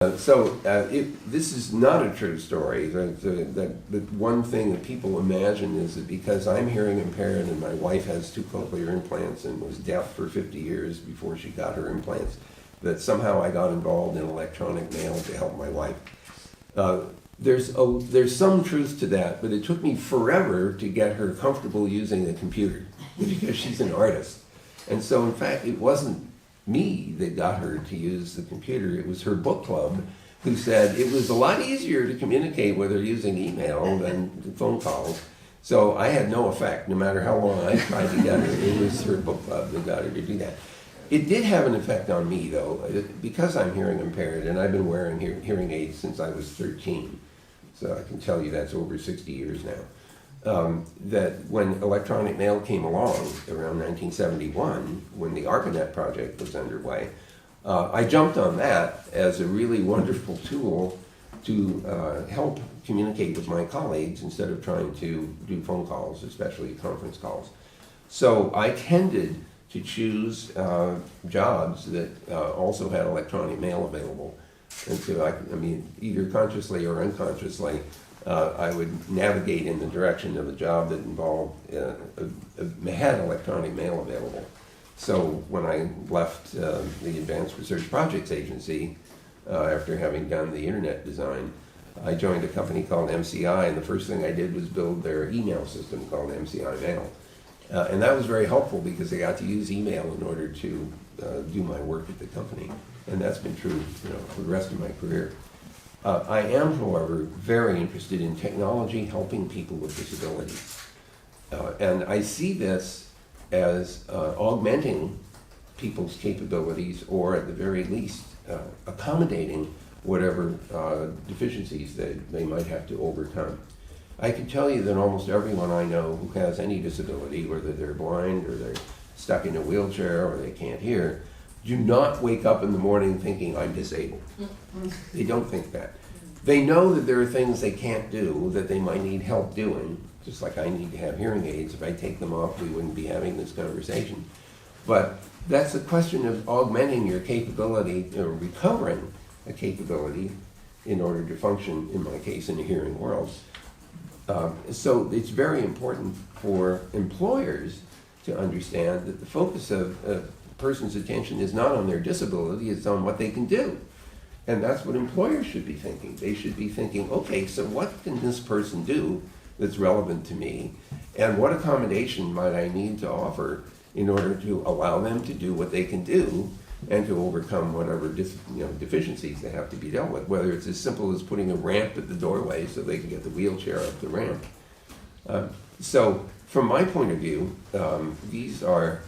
This is not a true story. The one thing that people imagine is that because I'm hearing impaired and my wife has 2 cochlear implants and was deaf for 50 years before she got her implants, that somehow I got involved in electronic mail to help my wife. There's some truth to that, but it took me forever to get her comfortable using a computer because she's an artist. And so, in fact, it wasn't me that got her to use the computer. It was her book club who said it was a lot easier to communicate with her using email than phone calls. So I had no effect, no matter how long I tried to get her. It was her book club that got her to do that. It did have an effect on me, though, because I'm hearing impaired, and I've been wearing hearing aids since I was 13. So I can tell you that's over 60 years now. That when electronic mail came along around 1971, when the ARPANET project was underway, I jumped on that as a really wonderful tool to help communicate with my colleagues instead of trying to do phone calls, especially conference calls. So I tended to choose jobs that also had electronic mail available. And so either consciously or unconsciously, I would navigate in the direction of a job that involved, had electronic mail available. So when I left the Advanced Research Projects Agency, after having done the internet design, I joined a company called MCI, and the first thing I did was build their email system called MCI Mail. And that was very helpful because I got to use email in order to do my work at the company. And that's been true, for the rest of my career. I am, however, very interested in technology helping people with disabilities. And I see this as augmenting people's capabilities, or at the very least, accommodating whatever deficiencies they might have to overcome. I can tell you that almost everyone I know who has any disability, whether they're blind or they're stuck in a wheelchair or they can't hear, do not wake up in the morning thinking, I'm disabled. They don't think that. They know that there are things they can't do that they might need help doing, just like I need to have hearing aids. If I take them off, we wouldn't be having this conversation. But that's a question of augmenting your capability, or recovering a capability in order to function, in my case, in the hearing world. So it's very important for employers to understand that the focus of a person's attention is not on their disability, it's on what they can do. And that's what employers should be thinking. They should be thinking, okay, so what can this person do that's relevant to me? And what accommodation might I need to offer in order to allow them to do what they can do and to overcome whatever deficiencies they have to be dealt with, whether it's as simple as putting a ramp at the doorway so they can get the wheelchair up the ramp. So from my point of view, these are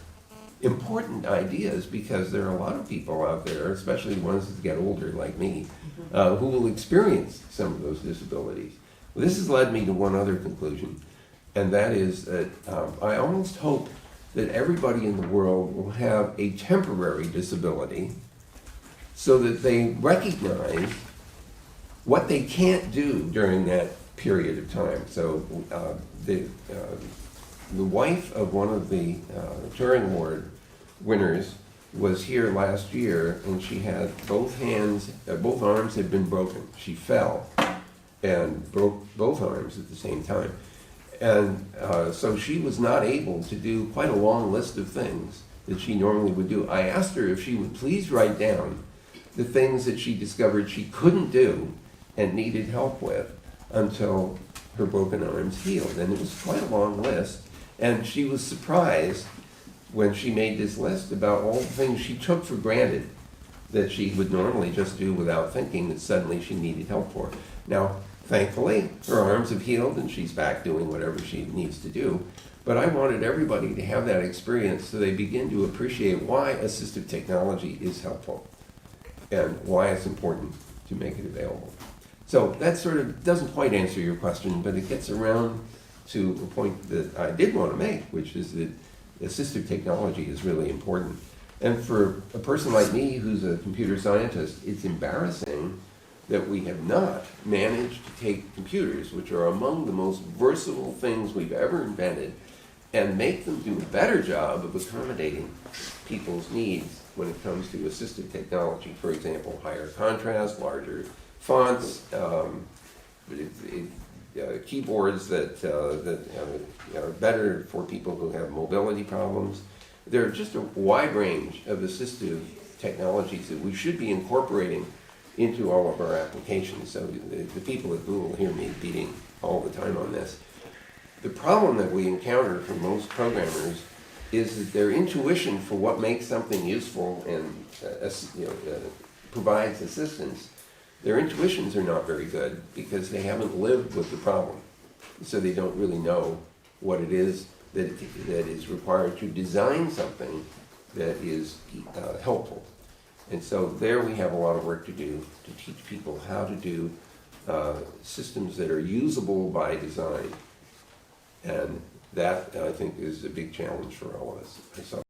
important ideas because there are a lot of people out there, especially ones that get older like me, who will experience some of those disabilities. Well, this has led me to one other conclusion, and that is that I almost hope that everybody in the world will have a temporary disability so that they recognize what they can't do during that period of time. So the wife of one of the Turing Award winners was here last year, and she had both arms had been broken. She fell and broke both arms at the same time. And so she was not able to do quite a long list of things that she normally would do. I asked her if she would please write down the things that she discovered she couldn't do and needed help with until her broken arms healed. And it was quite a long list. And she was surprised when she made this list about all the things she took for granted that she would normally just do without thinking, that suddenly she needed help for. Now, thankfully, her arms have healed and she's back doing whatever she needs to do. But I wanted everybody to have that experience so they begin to appreciate why assistive technology is helpful and why it's important to make it available. So that sort of doesn't quite answer your question, but it gets around to a point that I did want to make, which is that assistive technology is really important. And for a person like me who's a computer scientist, it's embarrassing that we have not managed to take computers, which are among the most versatile things we've ever invented, and make them do a better job of accommodating people's needs when it comes to assistive technology. For example, higher contrast, larger fonts, keyboards that are better for people who have mobility problems. There are just a wide range of assistive technologies that we should be incorporating into all of our applications. So the people at Google hear me beating all the time on this. The problem that we encounter for most programmers is that their intuition for what makes something useful and provides assistance, their intuitions are not very good because they haven't lived with the problem. So they don't really know what it is that is required to design something that is helpful. And so there we have a lot of work to do to teach people how to do systems that are usable by design. And that, I think, is a big challenge for all of us. So